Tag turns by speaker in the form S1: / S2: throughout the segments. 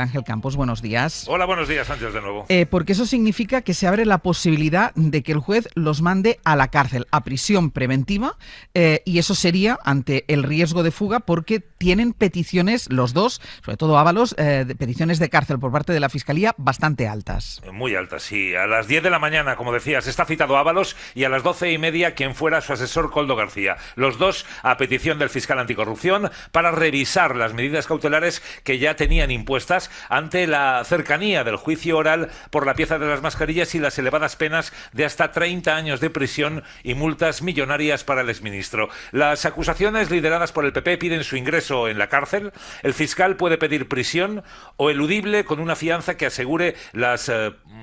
S1: Miguel Ángel Campos, buenos días.
S2: Hola, buenos días, Sánchez, de nuevo.
S1: Porque eso significa que se abre la posibilidad de que el juez los mande a la cárcel, a prisión preventiva, y eso sería ante el riesgo de fuga, porque tienen peticiones, los dos, sobre todo Ábalos, de peticiones de cárcel por parte de la Fiscalía bastante altas.
S2: Muy altas, sí. A las 10 de la mañana, como decías, está citado Ábalos, y a las 12:30 quien fuera su asesor, Koldo García. Los dos a petición del fiscal anticorrupción para revisar las medidas cautelares que ya tenían impuestas ante la cercanía del juicio oral por la pieza de las mascarillas y las elevadas penas de hasta 30 años de prisión y multas millonarias para el exministro. Las acusaciones lideradas por el PP piden su ingreso en la cárcel. El fiscal puede pedir prisión o eludible con una fianza que asegure las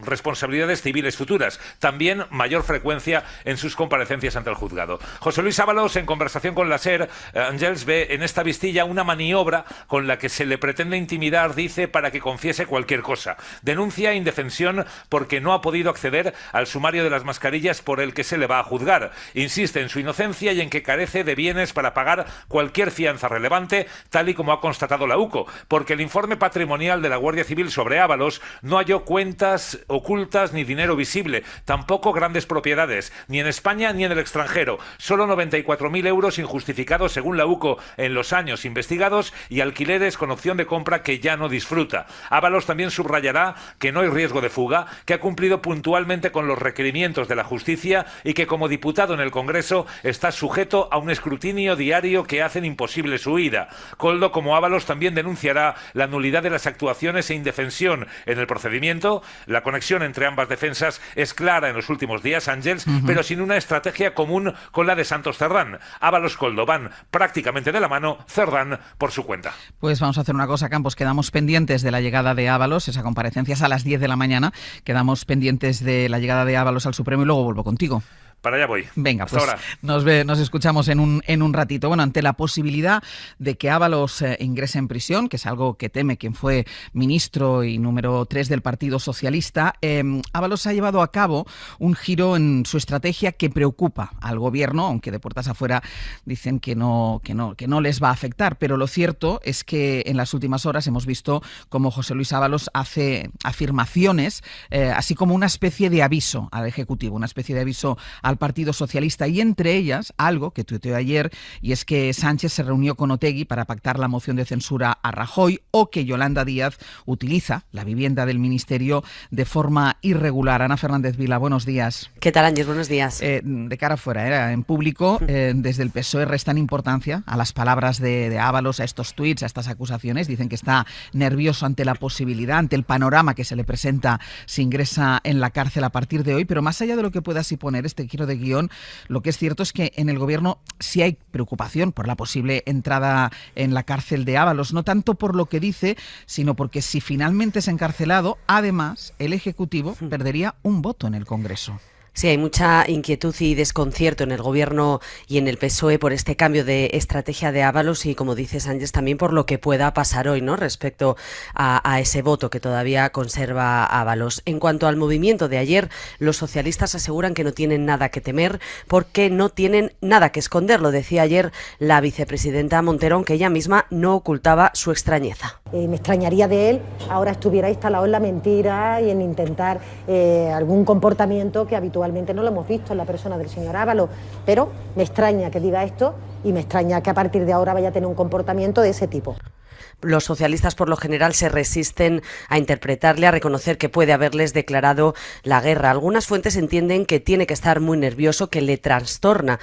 S2: responsabilidades civiles futuras. También mayor frecuencia en sus comparecencias ante el juzgado. José Luis Ábalos, en conversación con la SER, Ángels, ve en esta vistilla una maniobra con la que se le pretende intimidar, dice, para que confiese cualquier cosa. Denuncia indefensión porque no ha podido acceder al sumario de las mascarillas por el que se le va a juzgar. Insiste en su inocencia y en que carece de bienes para pagar cualquier fianza relevante, tal y como ha constatado la UCO, porque el informe patrimonial de la Guardia Civil sobre Ábalos no halló cuentas ocultas ni dinero visible, tampoco grandes propiedades, ni en España ni en el extranjero. Solo 94.000 euros injustificados según la UCO en los años investigados y alquileres con opción de compra que ya no disfruta. Ábalos también subrayará que no hay riesgo de fuga, que ha cumplido puntualmente con los requerimientos de la justicia y que como diputado en el Congreso está sujeto a un escrutinio diario que hacen imposible su huida. Koldo, como Ábalos, también denunciará la nulidad de las actuaciones e indefensión en el procedimiento. La conexión entre ambas defensas es clara en los últimos días, Ángels, pero sin una estrategia común con la de Santos Cerdán. Ábalos-Koldo van prácticamente de la mano, Cerdán por su cuenta.
S1: Pues vamos a hacer una cosa, Campos, quedamos pendientes de la llegada de Ábalos, esa comparecencia es a las 10 de la mañana, quedamos pendientes de la llegada de Ábalos al Supremo y luego vuelvo contigo.
S2: Para allá voy.
S1: Venga,
S2: hasta
S1: pues
S2: ahora.
S1: Nos escuchamos en un ratito. Bueno, ante la posibilidad de que Ábalos ingrese en prisión, que es algo que teme quien fue ministro y número 3 del Partido Socialista, Ábalos ha llevado a cabo un giro en su estrategia que preocupa al gobierno, aunque de puertas afuera dicen que no les va a afectar. Pero lo cierto es que en las últimas horas hemos visto cómo José Luis Ábalos hace afirmaciones, así como una especie de aviso al Ejecutivo, una especie de aviso al Partido Socialista, y entre ellas algo que tuiteó ayer, y es que Sánchez se reunió con Otegi para pactar la moción de censura a Rajoy, o que Yolanda Díaz utiliza la vivienda del Ministerio de forma irregular. Ana Fernández Vila, buenos días.
S3: ¿Qué tal, Ángel? Buenos días.
S1: De cara afuera, en público, desde el PSOE restan importancia a las palabras de Ábalos, a estos tuits, a estas acusaciones. Dicen que está nervioso ante la posibilidad, ante el panorama que se le presenta si ingresa en la cárcel a partir de hoy, pero más allá de lo que pueda suponer este giro de guión, lo que es cierto es que en el gobierno sí hay preocupación por la posible entrada en la cárcel de Ábalos, no tanto por lo que dice, sino porque si finalmente es encarcelado, además el Ejecutivo perdería un voto en el Congreso.
S3: Sí, hay mucha inquietud y desconcierto en el Gobierno y en el PSOE por este cambio de estrategia de Ábalos y, como dice Sánchez, también por lo que pueda pasar hoy, ¿no?, respecto a ese voto que todavía conserva Ábalos. En cuanto al movimiento de ayer, los socialistas aseguran que no tienen nada que temer porque no tienen nada que esconder. Lo decía ayer la vicepresidenta Montero, aunque ella misma no ocultaba su extrañeza.
S4: Me extrañaría de él ahora estuviera instalado en la mentira y en intentar algún comportamiento que habitualmente no lo hemos visto en la persona del señor Ábalos, pero me extraña que diga esto y me extraña que a partir de ahora vaya a tener un comportamiento de ese tipo.
S3: Los socialistas por lo general se resisten a interpretarle, a reconocer que puede haberles declarado la guerra. Algunas fuentes entienden que tiene que estar muy nervioso, que le trastorna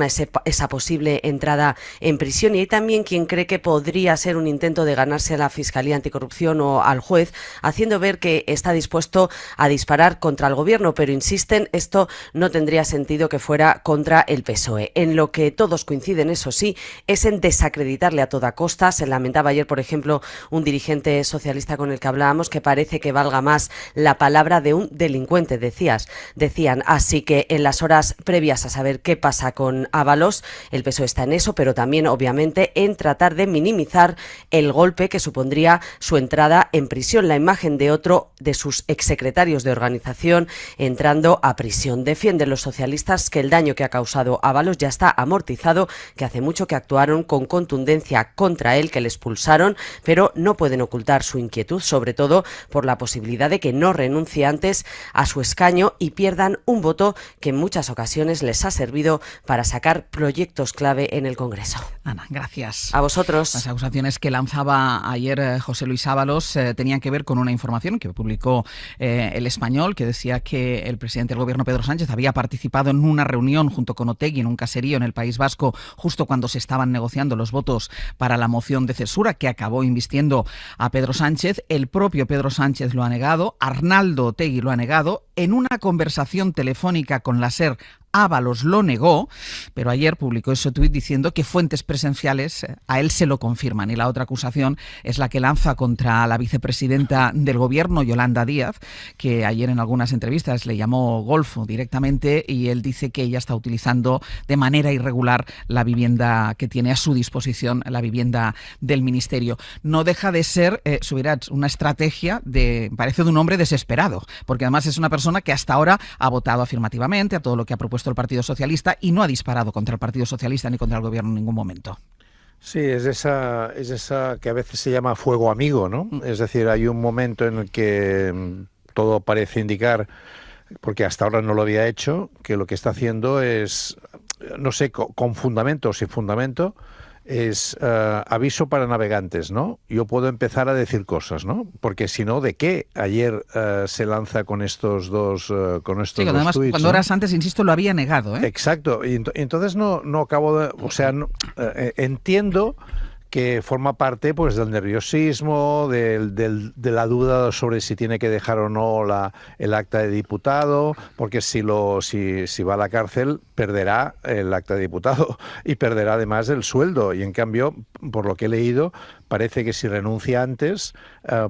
S3: esa posible entrada en prisión, y hay también quien cree que podría ser un intento de ganarse a la Fiscalía Anticorrupción o al juez, haciendo ver que está dispuesto a disparar contra el gobierno, pero insisten, esto no tendría sentido que fuera contra el PSOE. En lo que todos coinciden, eso sí, es en desacreditarle a toda costa. Se lamentaba ayer, por ejemplo, un dirigente socialista con el que hablábamos, que parece que valga más la palabra de un delincuente, decían. Así que en las horas previas a saber qué pasa con Ábalos, el PSOE está en eso, pero también, obviamente, en tratar de minimizar el golpe que supondría su entrada en prisión. La imagen de otro de sus exsecretarios de organización entrando a prisión. Defienden los socialistas que el daño que ha causado Ábalos ya está amortizado, que hace mucho que actuaron con contundencia contra él, que le expulsaron, pero no pueden ocultar su inquietud, sobre todo por la posibilidad de que no renuncie antes a su escaño y pierdan un voto que en muchas ocasiones les ha servido para sacar proyectos clave en el Congreso.
S1: Ana, gracias.
S3: A vosotros.
S1: Las acusaciones que lanzaba ayer José Luis Ábalos tenían que ver con una información que publicó El Español, que decía que el presidente del gobierno, Pedro Sánchez, había participado en una reunión junto con Otegi en un caserío en el País Vasco justo cuando se estaban negociando los votos para la moción de censura que acabó invistiendo a Pedro Sánchez. El propio Pedro Sánchez lo ha negado, Arnaldo Otegi lo ha negado. En una conversación telefónica con la SER, Ábalos lo negó, pero ayer publicó ese tuit diciendo que fuentes presenciales a él se lo confirman. Y la otra acusación es la que lanza contra la vicepresidenta del gobierno, Yolanda Díaz, que ayer en algunas entrevistas le llamó golfo directamente, y él dice que ella está utilizando de manera irregular la vivienda que tiene a su disposición, la vivienda del ministerio. No deja de ser, Subirats, una estrategia parece de un hombre desesperado, porque además es una persona que hasta ahora ha votado afirmativamente a todo lo que ha propuesto el Partido Socialista y no ha disparado contra el Partido Socialista ni contra el gobierno en ningún momento.
S5: Sí, es esa que a veces se llama fuego amigo, ¿no? Es decir, hay un momento en el que todo parece indicar, porque hasta ahora no lo había hecho, que lo que está haciendo es, no sé, con fundamento o sin fundamento, es aviso para navegantes, ¿no? Yo puedo empezar a decir cosas, ¿no? Porque si no, ¿de qué ayer se lanza con estos dos
S1: sí, además,
S5: tweets,
S1: cuando horas antes, insisto, lo había negado, ¿eh?
S5: Exacto. Y entonces no acabo de... O sea, entiendo que forma parte pues del nerviosismo, de la duda sobre si tiene que dejar o no el acta de diputado, porque si va a la cárcel perderá el acta de diputado y perderá además el sueldo. Y en cambio, por lo que he leído, parece que si renuncia antes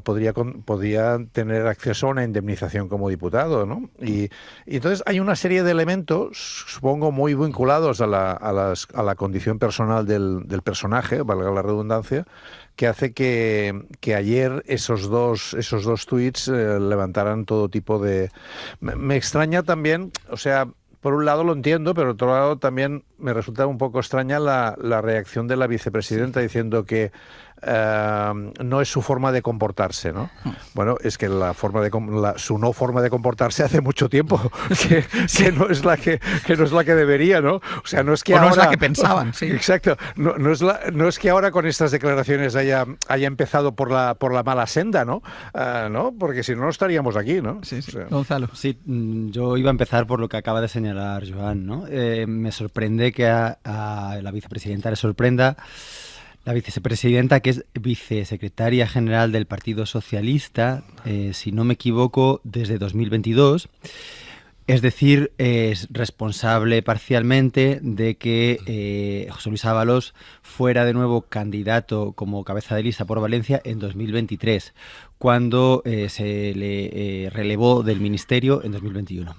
S5: podría tener acceso a una indemnización como diputado, ¿no? Y entonces hay una serie de elementos, supongo, muy vinculados a la condición personal del personaje, valga la redundancia, que hace que ayer esos dos tweets levantaran todo tipo de... Me extraña también, o sea... Por un lado lo entiendo, pero por otro lado también me resulta un poco extraña la reacción de la vicepresidenta diciendo que no es su forma de comportarse, ¿no? Bueno, es que su no forma de comportarse hace mucho tiempo que no es la que debería, ¿no? O sea, no es que
S1: o
S5: ahora...
S1: no es la que pensaban, sí.
S5: Exacto. No es que ahora con estas declaraciones haya empezado por la mala senda, ¿no? ¿No? Porque si no estaríamos aquí, ¿no?
S1: Sí.
S5: O sea.
S1: Gonzalo.
S6: Sí, yo iba a empezar por lo que acaba de señalar Joan, ¿no? Me sorprende que a la vicepresidenta le sorprenda. La vicepresidenta, que es vicesecretaria general del Partido Socialista, si no me equivoco, desde 2022, es decir, es responsable parcialmente de que José Luis Ábalos fuera de nuevo candidato como cabeza de lista por Valencia en 2023, cuando se le relevó del ministerio en 2021.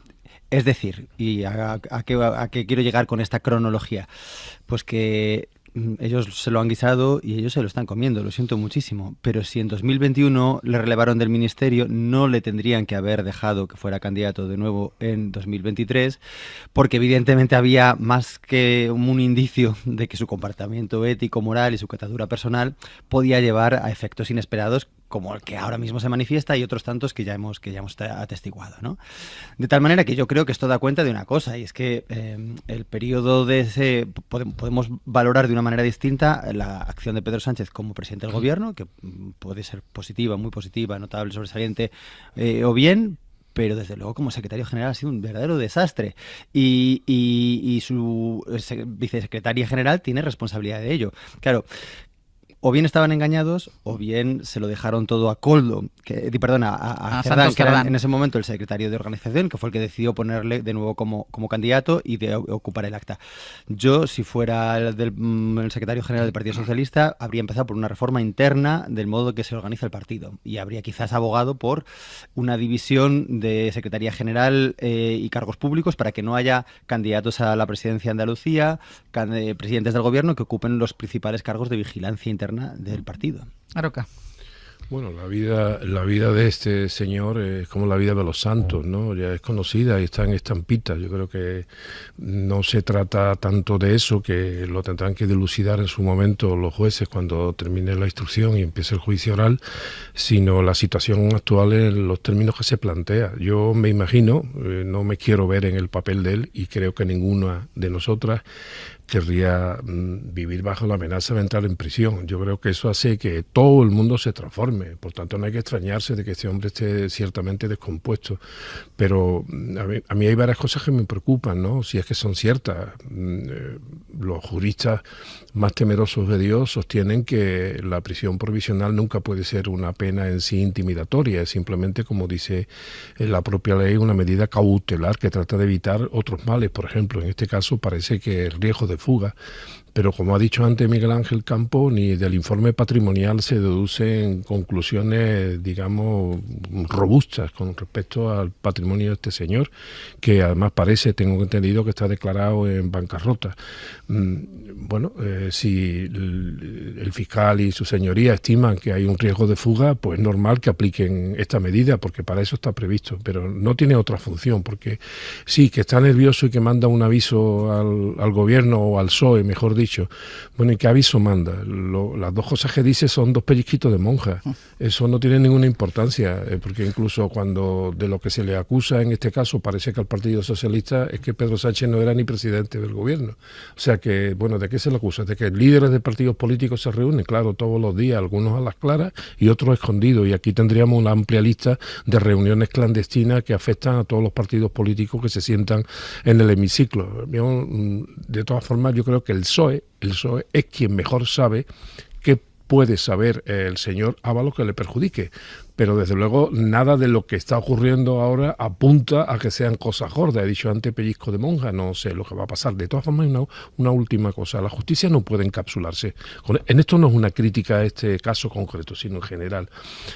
S6: Es decir, ¿y a qué quiero llegar con esta cronología? Pues que ellos se lo han guisado y ellos se lo están comiendo, lo siento muchísimo. Pero si en 2021 le relevaron del ministerio, no le tendrían que haber dejado que fuera candidato de nuevo en 2023, porque evidentemente había más que un indicio de que su comportamiento ético, moral y su catadura personal podía llevar a efectos inesperados, como el que ahora mismo se manifiesta y otros tantos que ya hemos atestiguado, ¿no? De tal manera que yo creo que esto da cuenta de una cosa, y es que el periodo de ese... Podemos valorar de una manera distinta la acción de Pedro Sánchez como presidente del gobierno, que puede ser positiva, muy positiva, notable, sobresaliente, o bien, pero desde luego como secretario general ha sido un verdadero desastre, y su vicesecretaria general tiene responsabilidad de ello. Claro, o bien estaban engañados, o bien se lo dejaron todo a Koldo, a Cerdán, que era en ese momento el secretario de organización, que fue el que decidió ponerle de nuevo como candidato y de ocupar el acta. Yo, si fuera el secretario general del Partido Socialista, habría empezado por una reforma interna del modo que se organiza el partido, y habría quizás abogado por una división de secretaría general y cargos públicos para que no haya candidatos a la presidencia de Andalucía, presidentes del gobierno que ocupen los principales cargos de vigilancia interna del partido.
S1: Aroca.
S7: Bueno, la vida de este señor es como la vida de los santos, ¿no? Ya es conocida y está en estampitas. Yo creo que no se trata tanto de eso, que lo tendrán que dilucidar en su momento los jueces cuando termine la instrucción y empiece el juicio oral, sino la situación actual en los términos que se plantea. Yo me imagino, no me quiero ver en el papel de él y creo que ninguna de nosotras querría vivir bajo la amenaza de entrar en prisión. Yo creo que eso hace que todo el mundo se transforme. Por tanto, no hay que extrañarse de que este hombre esté ciertamente descompuesto. Pero a mí hay varias cosas que me preocupan, ¿no? Si es que son ciertas. Los juristas más temerosos de Dios sostienen que la prisión provisional nunca puede ser una pena en sí intimidatoria. Es simplemente, como dice la propia ley, una medida cautelar que trata de evitar otros males. Por ejemplo, en este caso parece que el riesgo de fuga, pero como ha dicho antes Miguel Ángel Campo, ni del informe patrimonial se deducen conclusiones, digamos, robustas con respecto al patrimonio de este señor, que además parece, tengo entendido, que está declarado en bancarrota. Bueno, si el fiscal y su señoría estiman que hay un riesgo de fuga, pues es normal que apliquen esta medida, porque para eso está previsto, pero no tiene otra función, porque sí, que está nervioso y que manda un aviso al gobierno o al PSOE, mejor dicho. Bueno, ¿y qué aviso manda? Las dos cosas que dice son dos pellizquitos de monja. Eso no tiene ninguna importancia, porque incluso cuando de lo que se le acusa en este caso parece que al Partido Socialista es que Pedro Sánchez no era ni presidente del gobierno. O sea que, bueno, ¿de qué se le acusa? De que líderes de partidos políticos se reúnen, claro, todos los días, algunos a las claras y otros escondidos. Y aquí tendríamos una amplia lista de reuniones clandestinas que afectan a todos los partidos políticos que se sientan en el hemiciclo. De todas formas, yo creo que el PSOE es quien mejor sabe qué puede saber el señor Ábalos que le perjudique. Pero desde luego nada de lo que está ocurriendo ahora apunta a que sean cosas gordas. He dicho antes pellizco de monja, no sé lo que va a pasar. De todas formas, una última cosa. La justicia no puede encapsularse. En esto no es una crítica a este caso concreto, sino en general.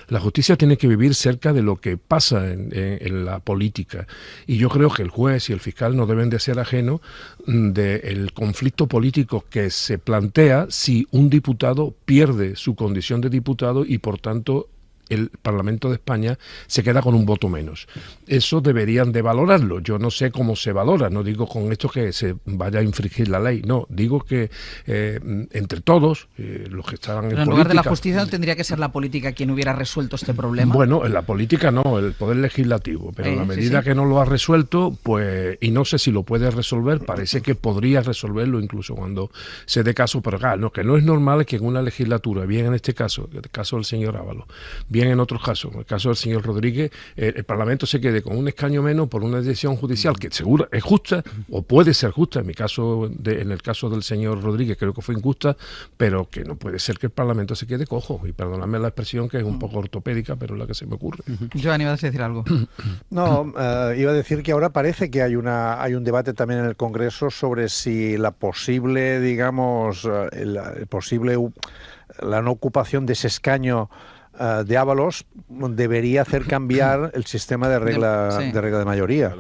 S7: La justicia tiene que vivir cerca de lo que pasa en la política. Y yo creo que el juez y el fiscal no deben de ser ajenos del conflicto político que se plantea si un diputado pierde su condición de diputado y, por tanto, el Parlamento de España se queda con un voto menos. Eso deberían de valorarlo. Yo no sé cómo se valora, no digo con esto que se vaya a infringir la ley, no, digo que entre todos, los que estaban en política...
S1: en lugar de la justicia, ¿no tendría que ser la política quien hubiera resuelto este problema?
S7: Bueno, en la política no, el Poder Legislativo, pero en la medida que no lo ha resuelto, pues, y no sé si lo puede resolver, parece que podría resolverlo incluso cuando se dé caso, pero claro, no, que no es normal que en una legislatura, bien en este caso, el caso del señor Ábalos, bien en otros casos, en el caso del señor Rodríguez, el Parlamento se quede con un escaño menos por una decisión judicial que seguro es justa o puede ser justa, en el caso del señor Rodríguez creo que fue injusta, pero que no puede ser que el Parlamento se quede cojo, y perdóname la expresión que es un poco ortopédica, pero es la que se me ocurre.
S1: Joan, ¿ibas a decir algo?
S5: No, iba a decir que ahora parece que hay un debate también en el Congreso sobre si la posible, digamos, la no ocupación de ese escaño de Ábalos debería hacer cambiar el sistema de regla de mayoría,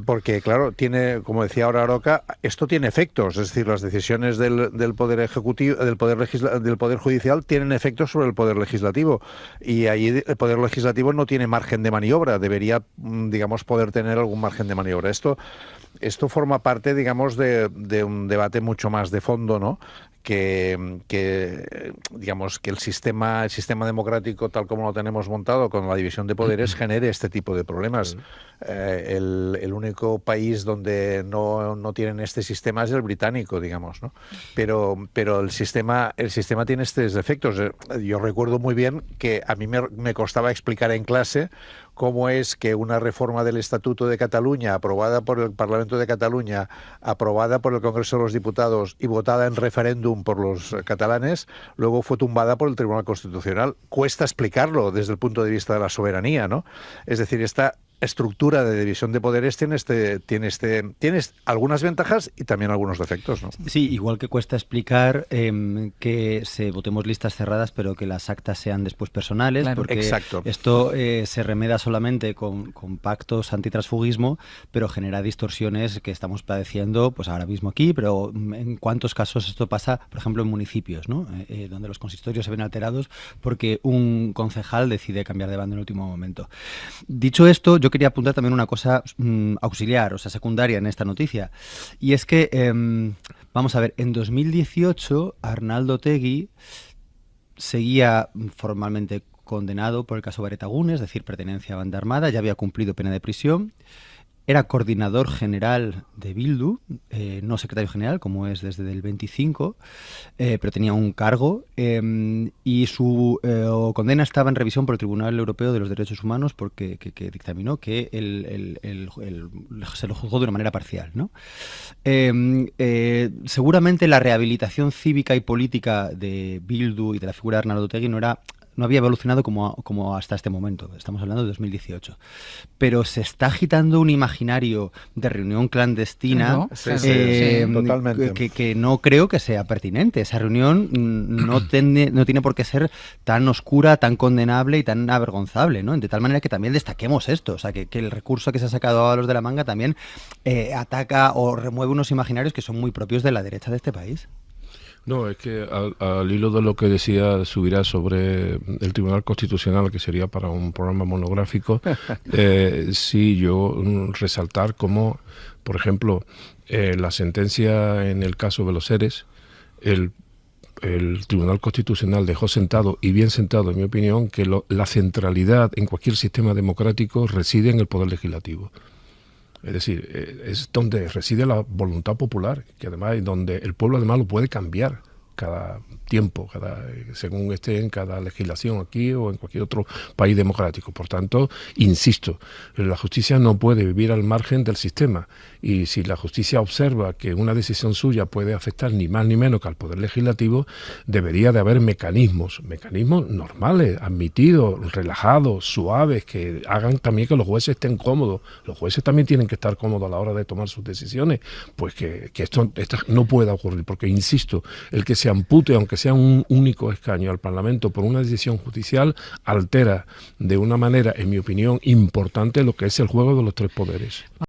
S5: porque claro, tiene, como decía ahora Aroca, esto tiene efectos, es decir, las decisiones del poder ejecutivo, del poder judicial tienen efectos sobre el poder legislativo, y ahí el poder legislativo no tiene margen de maniobra, debería, digamos, poder tener algún margen de maniobra. Esto forma parte, digamos, de un debate mucho más de fondo, ¿no? Que digamos que el sistema democrático tal como lo tenemos montado con la división de poderes genere este tipo de problemas. El único país donde no tienen este sistema es el británico, digamos, ¿no? Pero el sistema tiene estos efectos. Yo recuerdo muy bien que a mí me costaba explicar en clase cómo es que una reforma del Estatuto de Cataluña, aprobada por el Parlamento de Cataluña, aprobada por el Congreso de los Diputados y votada en referéndum por los catalanes, luego fue tumbada por el Tribunal Constitucional. Cuesta explicarlo desde el punto de vista de la soberanía, ¿no? Es decir, estructura de división de poderes tienes algunas ventajas y también algunos defectos, ¿no?
S6: Sí, igual que cuesta explicar que votemos listas cerradas, pero que las actas sean después personales,
S1: Claro.
S6: porque
S5: Exacto.
S6: esto se remeda solamente con pactos antitransfugismo, pero genera distorsiones que estamos padeciendo pues ahora mismo aquí, pero en cuántos casos esto pasa, por ejemplo, en municipios, ¿no? Donde los consistorios se ven alterados porque un concejal decide cambiar de bando en el último momento. Dicho esto, yo quería apuntar también una cosa auxiliar, o sea, secundaria en esta noticia. Y es que, vamos a ver, en 2018 Arnaldo Otegi seguía formalmente condenado por el caso Baretagune, es decir, pertenencia a banda armada, ya había cumplido pena de prisión. Era coordinador general de Bildu, no secretario general, como es desde el 25, pero tenía un cargo y su condena estaba en revisión por el Tribunal Europeo de los Derechos Humanos porque que dictaminó que se lo juzgó de una manera parcial, ¿no? Seguramente la rehabilitación cívica y política de Bildu y de la figura de Arnaldo Otegi no había evolucionado como hasta este momento. Estamos hablando de 2018. Pero se está agitando un imaginario de reunión clandestina,
S1: ¿no?
S5: Sí, totalmente.
S6: que no creo que sea pertinente. Esa reunión no tiene por qué ser tan oscura, tan condenable y tan avergonzable, ¿no? De tal manera que también destaquemos esto. O sea, que el recurso que se ha sacado a Ábalos de la manga también ataca o remueve unos imaginarios que son muy propios de la derecha de este país.
S7: No, es que al hilo de lo que decía Subirá sobre el Tribunal Constitucional, que sería para un programa monográfico, sí, yo resaltar como, por ejemplo, la sentencia en el caso de los seres, el Tribunal Constitucional dejó sentado, y bien sentado en mi opinión, que la centralidad en cualquier sistema democrático reside en el Poder Legislativo. Es decir, es donde reside la voluntad popular, que además es donde el pueblo además lo puede cambiar cada tiempo, según esté en cada legislación aquí o en cualquier otro país democrático. Por tanto, insisto, la justicia no puede vivir al margen del sistema, y si la justicia observa que una decisión suya puede afectar ni más ni menos que al Poder Legislativo, debería de haber mecanismos normales, admitidos, relajados, suaves, que hagan también que los jueces estén cómodos. Los jueces también tienen que estar cómodos a la hora de tomar sus decisiones, pues que esto no pueda ocurrir, porque insisto, el que se ampute, aunque sea un único escaño al Parlamento por una decisión judicial, altera de una manera, en mi opinión, importante lo que es el juego de los tres poderes.